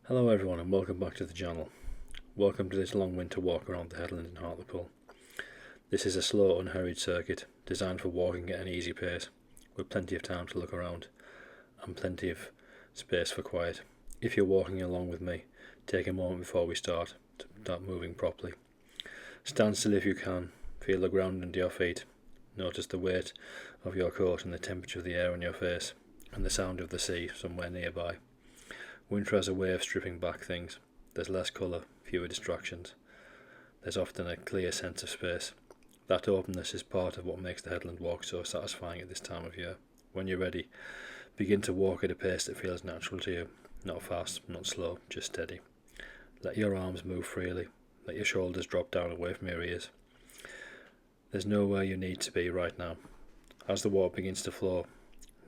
Hello everyone and welcome back to the channel. Welcome to this long winter walk around the headland in Hartlepool. This is a slow unhurried circuit designed for walking at an easy pace with plenty of time to look around and plenty of space for quiet. If you're walking along with me, take a moment before we start to start moving properly. Stand still if you can, feel the ground under your feet, notice the weight of your coat and the temperature of the air on your face and the sound of the sea somewhere nearby. Winter has a way of stripping back things. There's less colour, fewer distractions. There's often a clear sense of space. That openness is part of what makes the headland walk so satisfying at this time of year. When you're ready, begin to walk at a pace that feels natural to you. Not fast, not slow, just steady. Let your arms move freely. Let your shoulders drop down away from your ears. There's nowhere you need to be right now. As the walk begins to flow,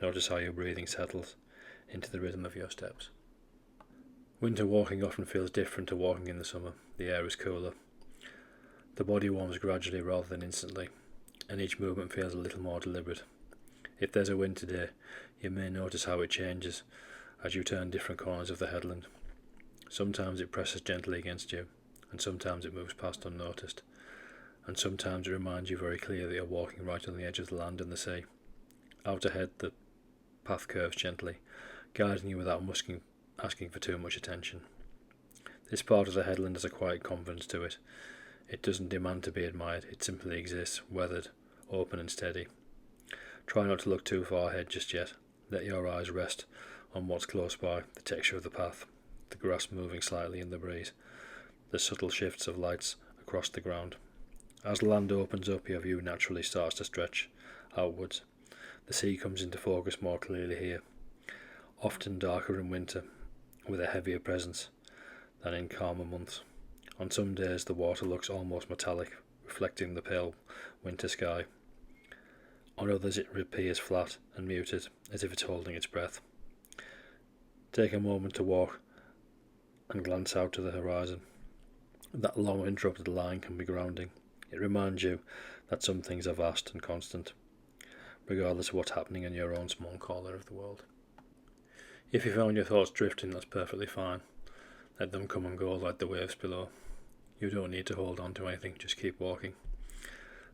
notice how your breathing settles into the rhythm of your steps. Winter walking often feels different to walking in the summer. The air is cooler. The body warms gradually rather than instantly, and each movement feels a little more deliberate. If there's a wind today, you may notice how it changes as you turn different corners of the headland. Sometimes it presses gently against you, and sometimes it moves past unnoticed, and sometimes it reminds you very clearly that you're walking right on the edge of the land and the sea. Out ahead, the path curves gently, guiding you without asking for too much attention. This part of the headland has a quiet confidence to it. It doesn't demand to be admired, it simply exists, weathered, open and steady. Try not to look too far ahead just yet. Let your eyes rest on what's close by, the texture of the path, the grass moving slightly in the breeze, the subtle shifts of lights across the ground. As the land opens up, your view naturally starts to stretch outwards. The sea comes into focus more clearly here, often darker in winter, with a heavier presence than in calmer months. On some days the water looks almost metallic, reflecting the pale winter sky. On others it appears flat and muted, as if it's holding its breath. Take a moment to walk and glance out to the horizon. That long uninterrupted line can be grounding. It reminds you that some things are vast and constant, regardless of what's happening in your own small corner of the world. If you found your thoughts drifting, that's perfectly fine. Let them come and go like the waves below. You don't need to hold on to anything, just keep walking.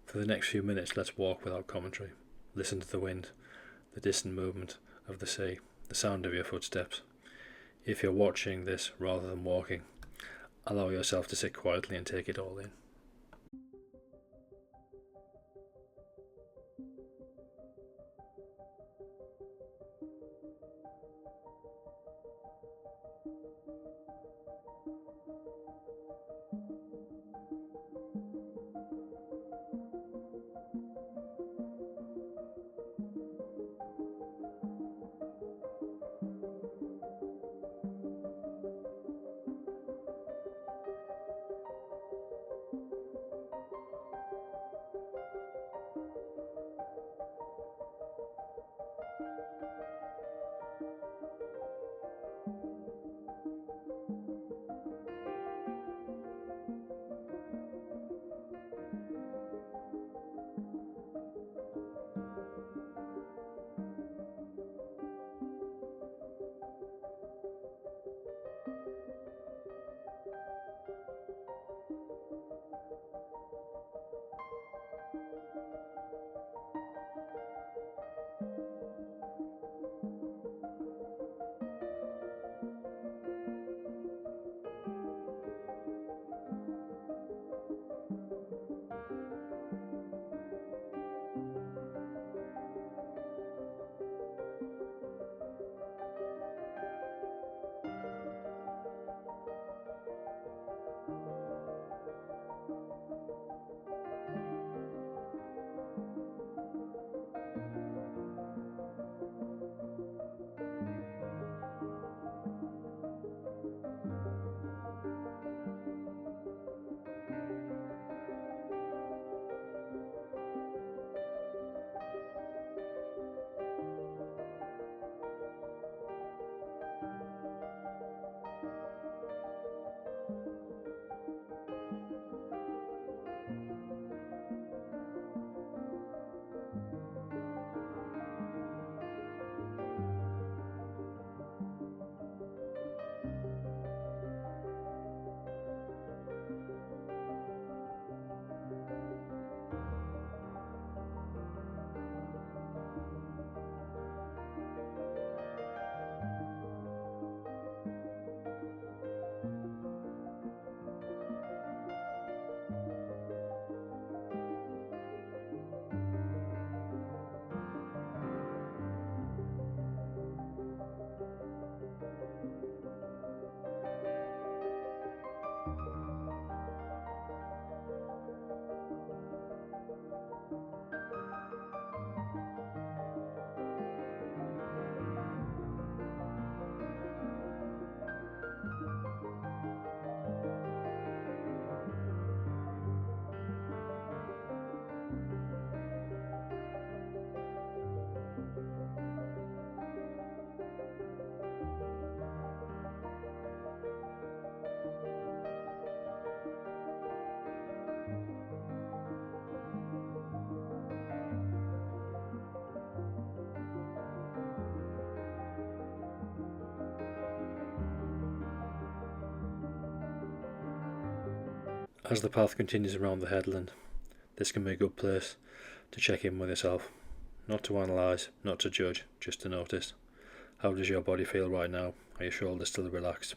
For the next few minutes, let's walk without commentary. Listen to the wind, the distant movement of the sea, the sound of your footsteps. If you're watching this rather than walking, allow yourself to sit quietly and take it all in. As the path continues around the headland, this can be a good place to check in with yourself. Not to analyse, not to judge, just to notice. How does your body feel right now? Are your shoulders still relaxed?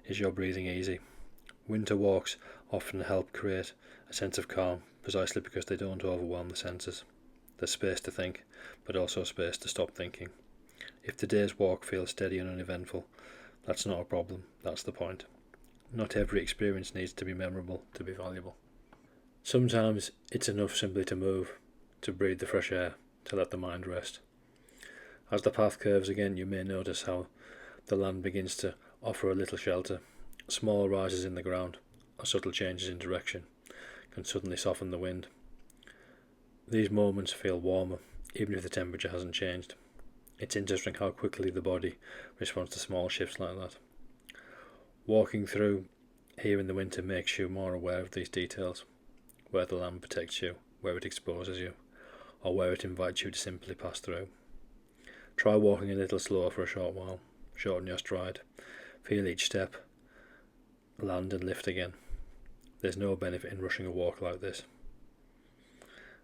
Is your breathing easy? Winter walks often help create a sense of calm, precisely because they don't overwhelm the senses. There's space to think, but also space to stop thinking. If the day's walk feels steady and uneventful, that's not a problem, that's the point. Not every experience needs to be memorable to be valuable. Sometimes it's enough simply to move, to breathe the fresh air, to let the mind rest. As the path curves again, you may notice how the land begins to offer a little shelter. Small rises in the ground, or subtle changes in direction, can suddenly soften the wind. These moments feel warmer, even if the temperature hasn't changed. It's interesting how quickly the body responds to small shifts like that. Walking through here in the winter makes you more aware of these details, where the land protects you, where it exposes you, or where it invites you to simply pass through. Try walking a little slower for a short while, shorten your stride, feel each step, land and lift again. There's no benefit in rushing a walk like this.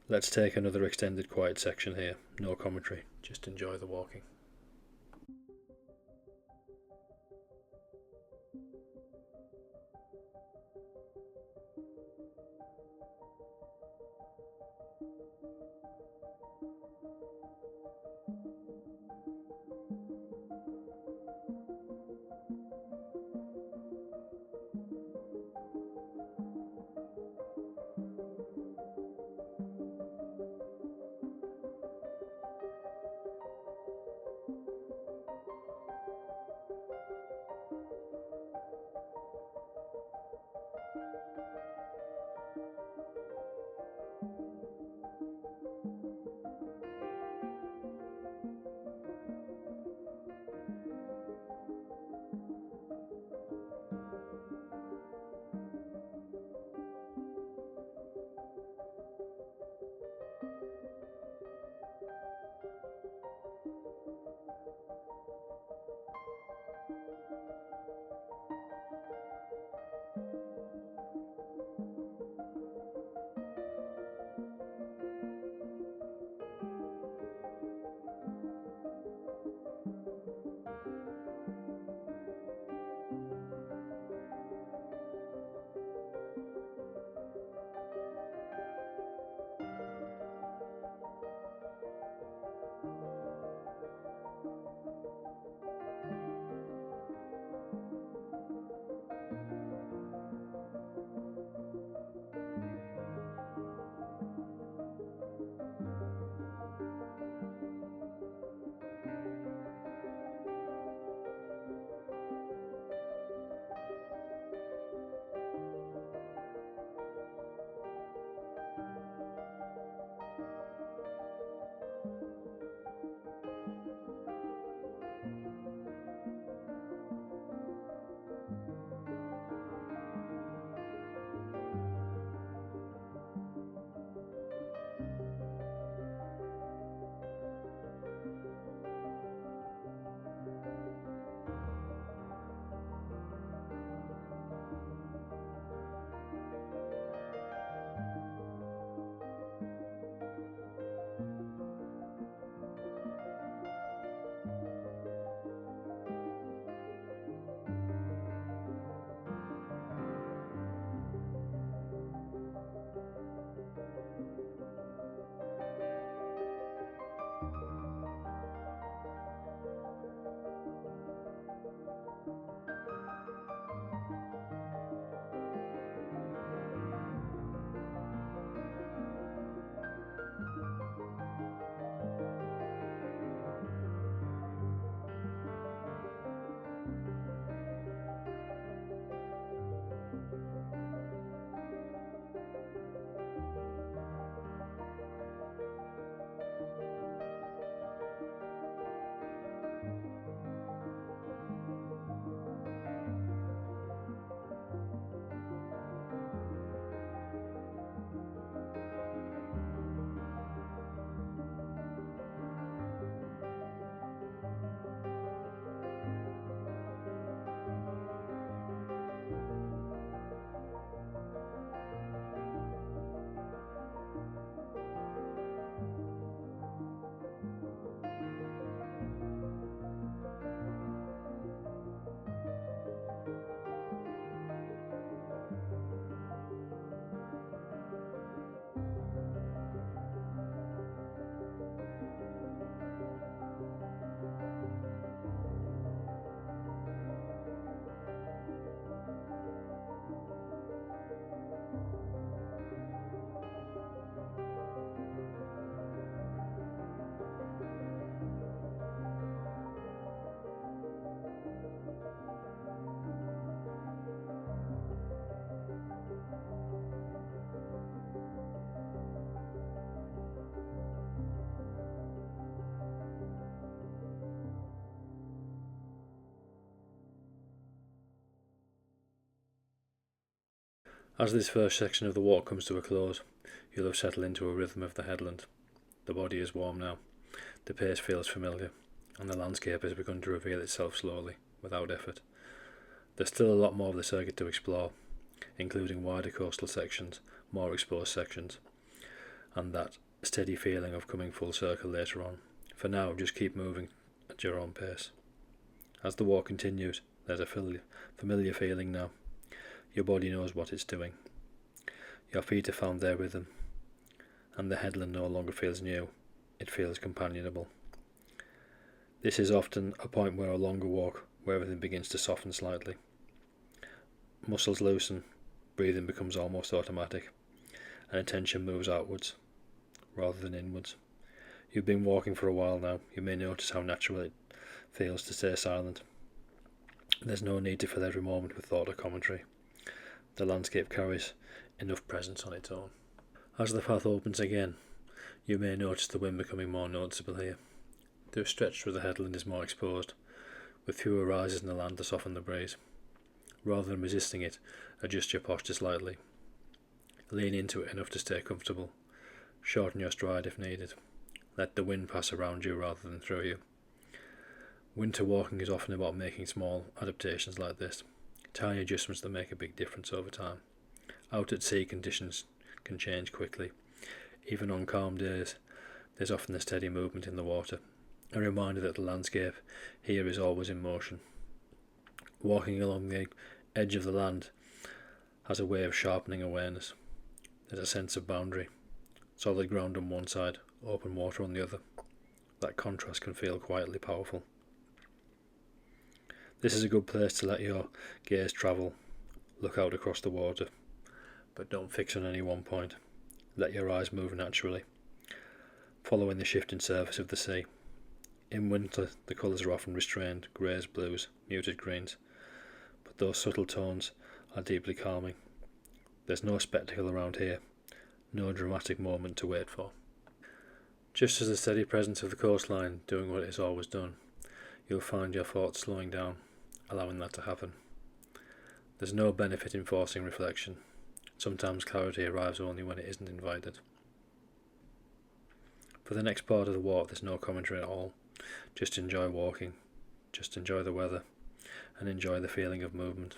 Let's take another extended quiet section here, no commentary, just enjoy the walking. As this first section of the walk comes to a close, you'll have settled into a rhythm of the headland. The body is warm now, the pace feels familiar, and the landscape has begun to reveal itself slowly, without effort. There's still a lot more of the circuit to explore, including wider coastal sections, more exposed sections, and that steady feeling of coming full circle later on. For now, just keep moving at your own pace. As the walk continues, there's a familiar feeling now. Your body knows what it's doing. Your feet have found their rhythm, and the headland no longer feels new, it feels companionable. This is often a point where a longer walk, where everything begins to soften slightly. Muscles loosen, breathing becomes almost automatic, and attention moves outwards, rather than inwards. You've been walking for a while now, you may notice how natural it feels to stay silent. There's no need to fill every moment with thought or commentary. The landscape carries enough presence on its own. As the path opens again, you may notice the wind becoming more noticeable here. The stretch through the headland is more exposed, with fewer rises in the land to soften the breeze. Rather than resisting it, adjust your posture slightly. Lean into it enough to stay comfortable. Shorten your stride if needed. Let the wind pass around you rather than through you. Winter walking is often about making small adaptations like this, tiny adjustments that make a big difference over time. Out at sea, conditions can change quickly. Even on calm days, there's often a steady movement in the water, a reminder that the landscape here is always in motion. Walking along the edge of the land has a way of sharpening awareness. There's a sense of boundary, solid ground on one side, open water on the other. That contrast can feel quietly powerful. This is a good place to let your gaze travel. Look out across the water, but don't fix on any one point. Let your eyes move naturally, following the shifting surface of the sea. In winter, the colours are often restrained, greys, blues, muted greens, but those subtle tones are deeply calming. There's no spectacle around here, no dramatic moment to wait for. Just as the steady presence of the coastline doing what it has always done, you'll find your thoughts slowing down, allowing that to happen. There's no benefit in forcing reflection. Sometimes clarity arrives only when it isn't invited. For the next part of the walk, there's no commentary at all. Just enjoy walking, just enjoy the weather, and enjoy the feeling of movement.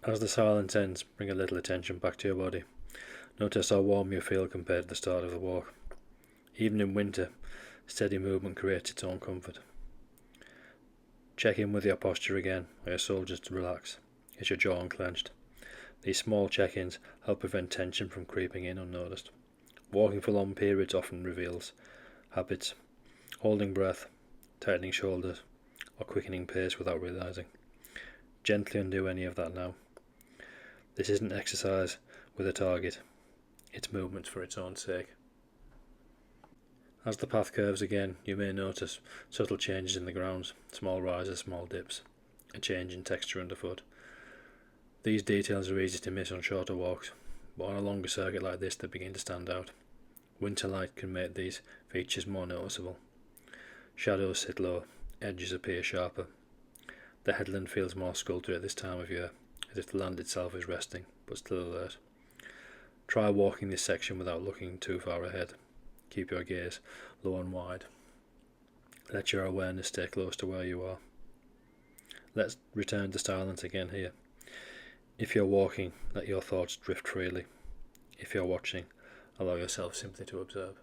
As the silence ends, bring a little attention back to your body. Notice how warm you feel compared to the start of the walk. Even in winter, steady movement creates its own comfort. Check in with your posture again. Are your shoulders to relax? Is your jaw unclenched? These small check-ins help prevent tension from creeping in unnoticed. Walking for long periods often reveals habits, holding breath, tightening shoulders, or quickening pace without realising. Gently undo any of that now. This isn't exercise with a target, it's movement for its own sake. As the path curves again, you may notice subtle changes in the grounds, small rises, small dips, a change in texture underfoot. These details are easy to miss on shorter walks, but on a longer circuit like this they begin to stand out. Winter light can make these features more noticeable. Shadows sit low, edges appear sharper. The headland feels more sculpted at this time of year, as if the land itself is resting, but still alert. Try walking this section without looking too far ahead. Keep your gaze low and wide. Let your awareness stay close to where you are. Let's return to silence again here. If you're walking, let your thoughts drift freely. If you're watching, allow yourself simply to observe.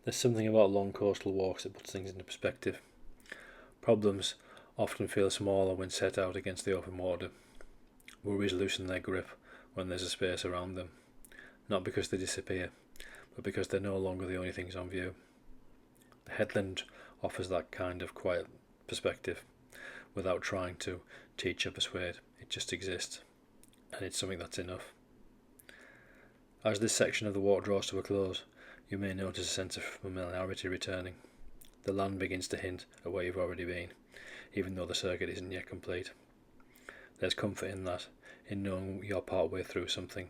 There's something about long coastal walks that puts things into perspective. Problems often feel smaller when set out against the open water. Worries loosen their grip when there's a space around them, not because they disappear, but because they're no longer the only things on view. The headland offers that kind of quiet perspective, without trying to teach or persuade. It just exists, and it's something that's enough. As this section of the walk draws to a close, you may notice a sense of familiarity returning. The land begins to hint at where you've already been, even though the circuit isn't yet complete. There's comfort in that, in knowing you're part way through something,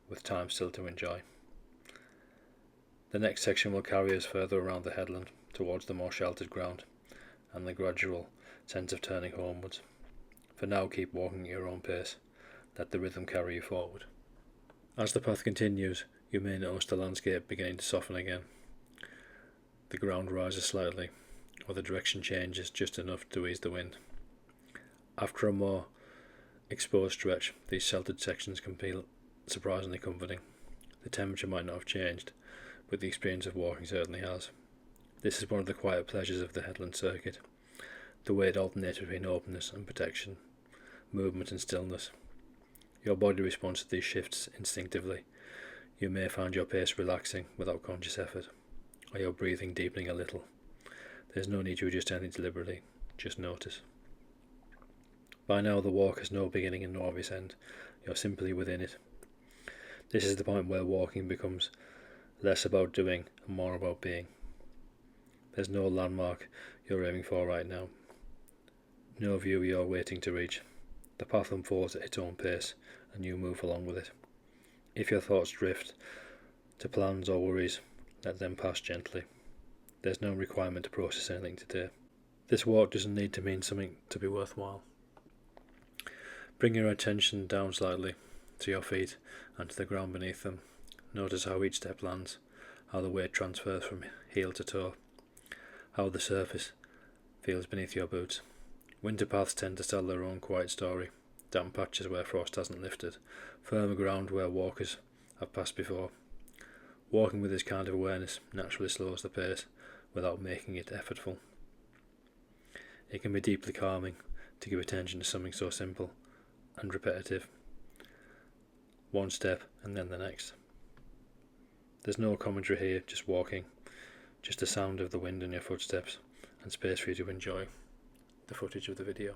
with time still to enjoy. The next section will carry us further around the headland, towards the more sheltered ground, and the gradual sense of turning homewards. For now, keep walking at your own pace, let the rhythm carry you forward. As the path continues, you may notice the landscape beginning to soften again. The ground rises slightly, or the direction changes just enough to ease the wind. After a more exposed stretch, these sheltered sections can feel surprisingly comforting. The temperature might not have changed, but the experience of walking certainly has. This is one of the quiet pleasures of the headland circuit, the way it alternates between openness and protection, movement and stillness. Your body responds to these shifts instinctively. You may find your pace relaxing without conscious effort, or your breathing deepening a little. There's no need to adjust anything deliberately, just notice. By now the walk has no beginning and no obvious end, you're simply within it. This is the point where walking becomes less about doing and more about being. There's no landmark you're aiming for right now, no view you're waiting to reach. The path unfolds at its own pace, and you move along with it. If your thoughts drift to plans or worries, let them pass gently. There's no requirement to process anything today. This walk doesn't need to mean something to be worthwhile. Bring your attention down slightly to your feet and to the ground beneath them. Notice how each step lands, how the weight transfers from heel to toe, how the surface feels beneath your boots. Winter paths tend to tell their own quiet story. Damp patches where frost hasn't lifted, firmer ground where walkers have passed before. Walking with this kind of awareness naturally slows the pace without making it effortful. It can be deeply calming to give attention to something so simple and repetitive. One step and then the next. There's no commentary here, just walking, just the sound of the wind in your footsteps, and space for you to enjoy the footage of the video.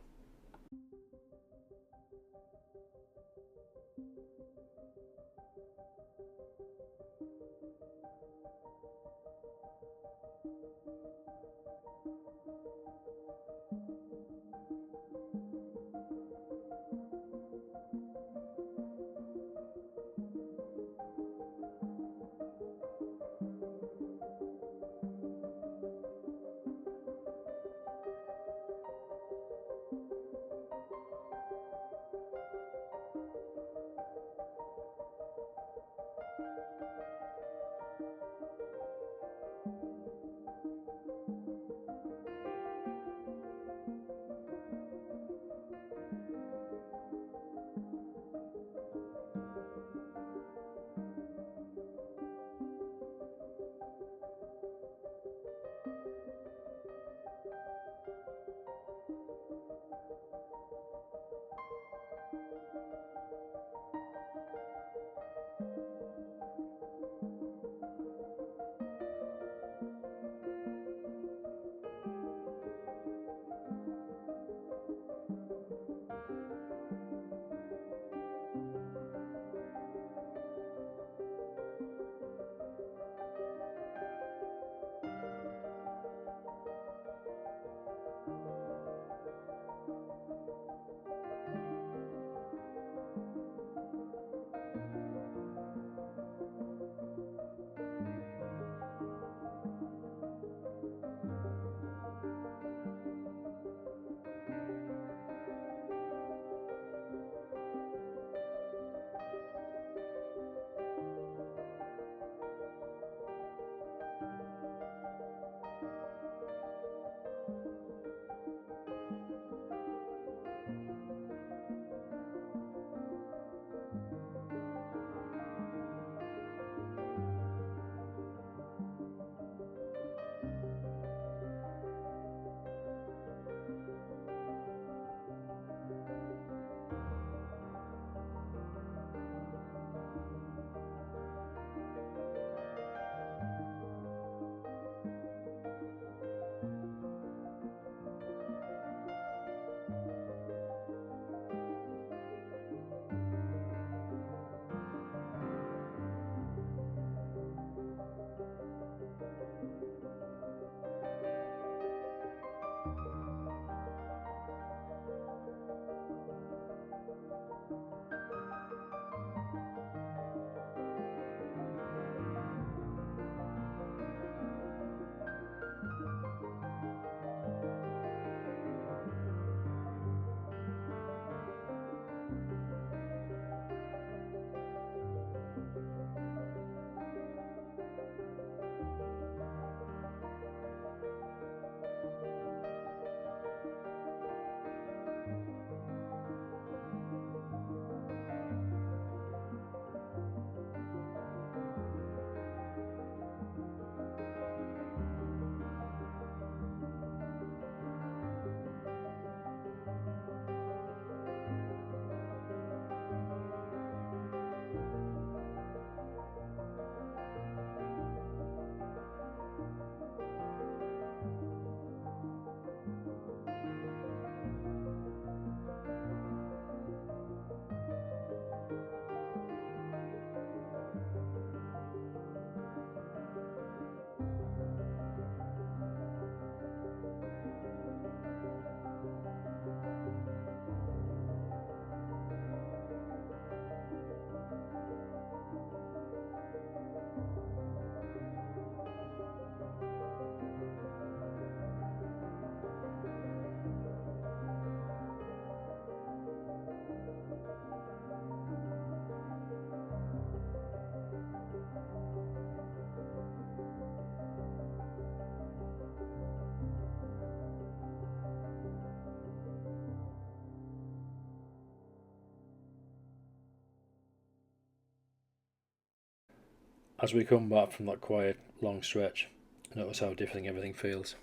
As we come back from that quiet, long stretch, notice how different everything feels.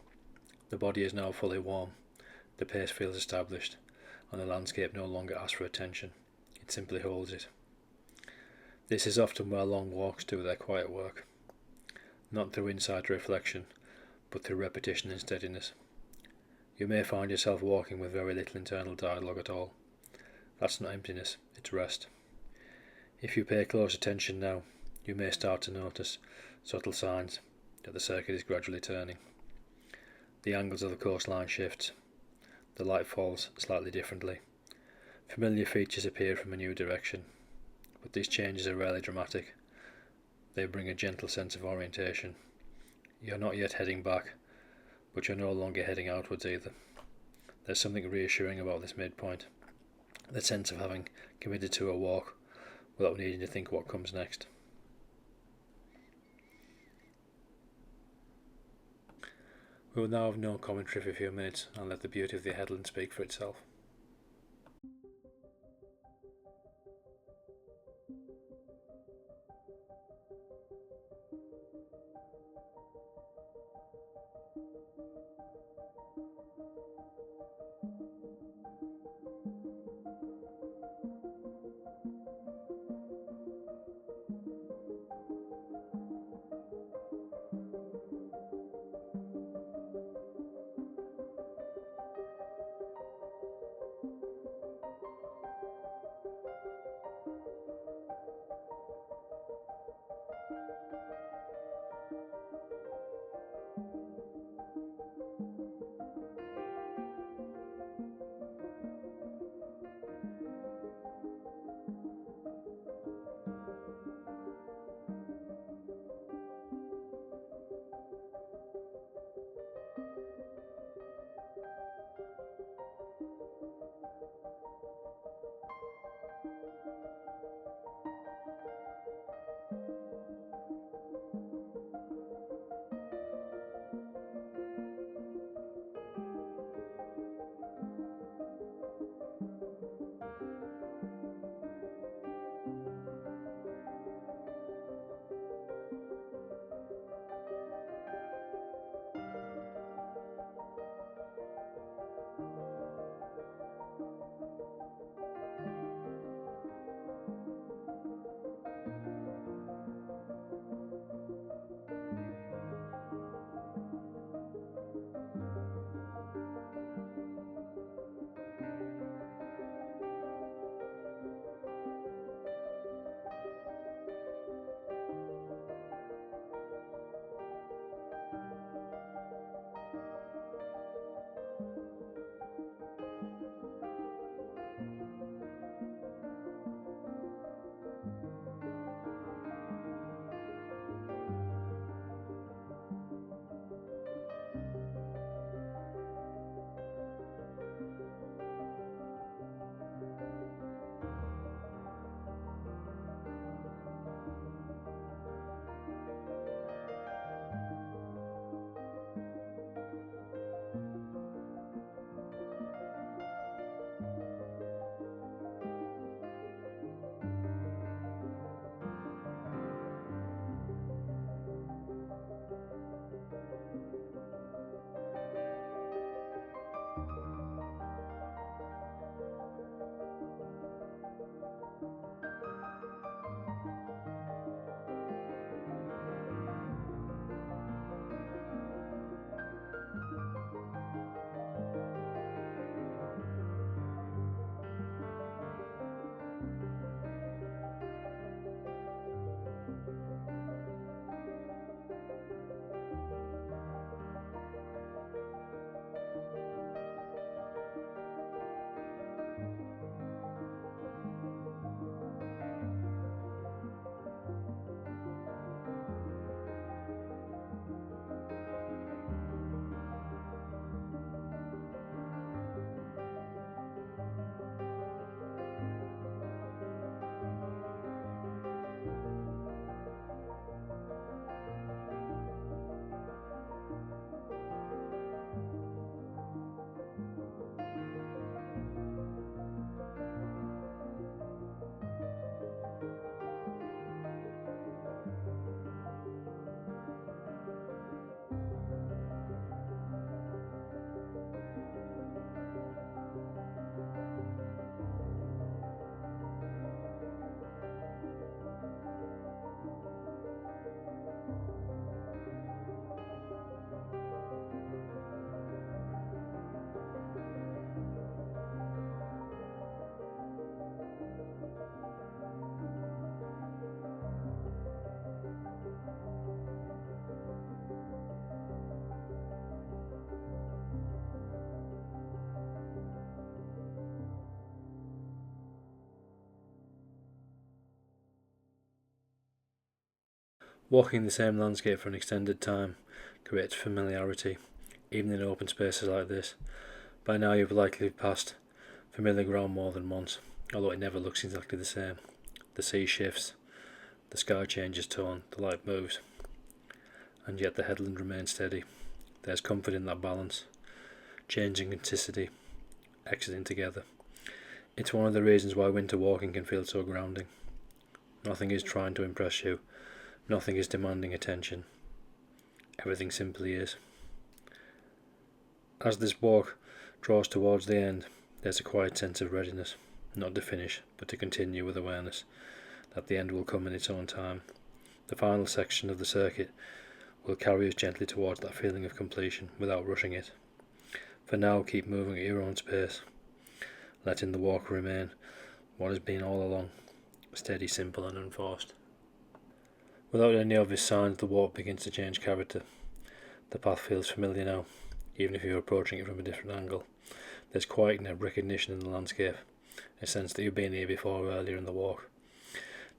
The body is now fully warm, the pace feels established, and the landscape no longer asks for attention, it simply holds it. This is often where long walks do their quiet work, not through insight or reflection, but through repetition and steadiness. You may find yourself walking with very little internal dialogue at all. That's not emptiness, it's rest. If you pay close attention now, you may start to notice subtle signs that the circuit is gradually turning. The angles of the coastline shift, the light falls slightly differently. Familiar features appear from a new direction, but these changes are rarely dramatic. They bring a gentle sense of orientation. You're not yet heading back, but you're no longer heading outwards either. There's something reassuring about this midpoint, the sense of having committed to a walk without needing to think what comes next. We will now have no commentary for a few minutes and let the beauty of the headland speak for itself. Walking the same landscape for an extended time creates familiarity, even in open spaces like this. By now you've likely passed familiar ground more than once, although it never looks exactly the same. The sea shifts, the sky changes tone, the light moves, and yet the headland remains steady. There's comfort in that balance, changing intensity, exiting together. It's one of the reasons why winter walking can feel so grounding. Nothing is trying to impress you, nothing is demanding attention. Everything simply is. As this walk draws towards the end, there's a quiet sense of readiness, not to finish, but to continue with awareness that the end will come in its own time. The final section of the circuit will carry us gently towards that feeling of completion without rushing it. For now, keep moving at your own pace, letting the walk remain what has been all along, steady, simple and unforced. Without any obvious signs, the walk begins to change character. The path feels familiar now, even if you're approaching it from a different angle. There's quiet recognition in the landscape, a sense that you've been here before earlier in the walk.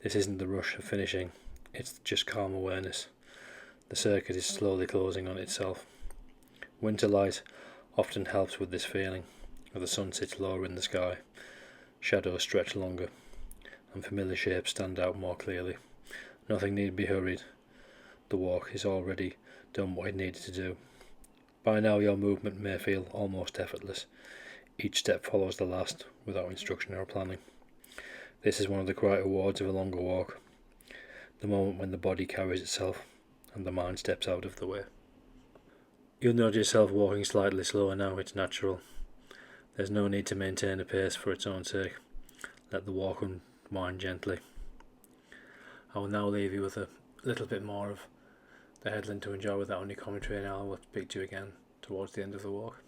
This isn't the rush of finishing, it's just calm awareness. The circuit is slowly closing on itself. Winter light often helps with this feeling, as the sun sits lower in the sky, shadows stretch longer, and familiar shapes stand out more clearly. Nothing need be hurried. The walk is already done what it needed to do. By now your movement may feel almost effortless. Each step follows the last, without instruction or planning. This is one of the quiet rewards of a longer walk, the moment when the body carries itself and the mind steps out of the way. You'll notice yourself walking slightly slower now, it's natural. There's no need to maintain a pace for its own sake. Let the walk unwind gently. I will now leave you with a little bit more of the headland to enjoy without any commentary, and I will speak to you again towards the end of the walk.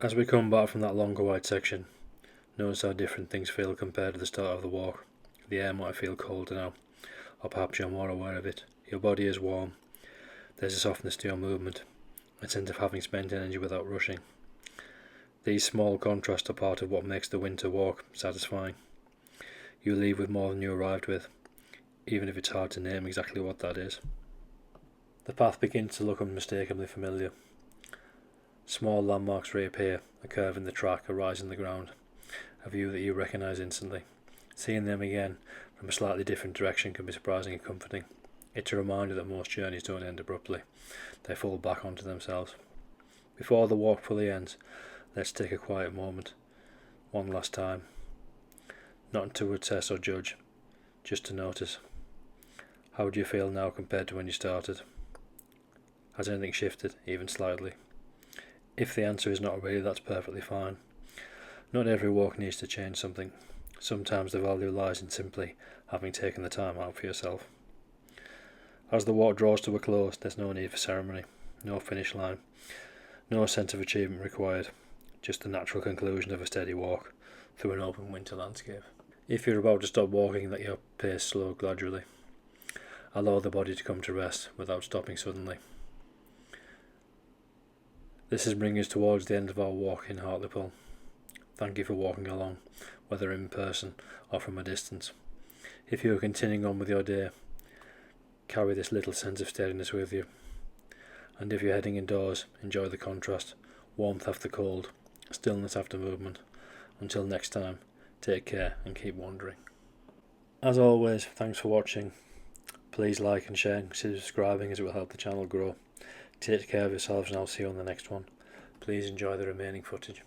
As we come back from that longer wide section, notice how different things feel compared to the start of the walk. The air might feel colder now, or perhaps you're more aware of it. Your body is warm. There's a softness to your movement, a sense of having spent energy without rushing. These small contrasts are part of what makes the winter walk satisfying. You leave with more than you arrived with, even if it's hard to name exactly what that is. The path begins to look unmistakably familiar. Small landmarks reappear, a curve in the track, a rise in the ground, a view that you recognise instantly. Seeing them again from a slightly different direction can be surprising and comforting. It's a reminder that most journeys don't end abruptly, they fall back onto themselves. Before the walk fully ends, let's take a quiet moment, one last time. Not to assess or judge, just to notice. How do you feel now compared to when you started? Has anything shifted, even slightly? If the answer is not really, that's perfectly fine. Not every walk needs to change something. Sometimes the value lies in simply having taken the time out for yourself. As the walk draws to a close, there's no need for ceremony, no finish line, no sense of achievement required, just the natural conclusion of a steady walk through an open winter landscape. If you're about to stop walking, let your pace slow gradually. Allow the body to come to rest without stopping suddenly. This is bringing us towards the end of our walk in Hartlepool. Thank you for walking along, whether in person or from a distance. If you are continuing on with your day, carry this little sense of steadiness with you. And if you're heading indoors, enjoy the contrast, warmth after cold, stillness after movement. Until next time, take care and keep wandering. As always, thanks for watching. Please like and share and consider subscribing, as it will help the channel grow. Take care of yourselves and I'll see you on the next one. Please enjoy the remaining footage.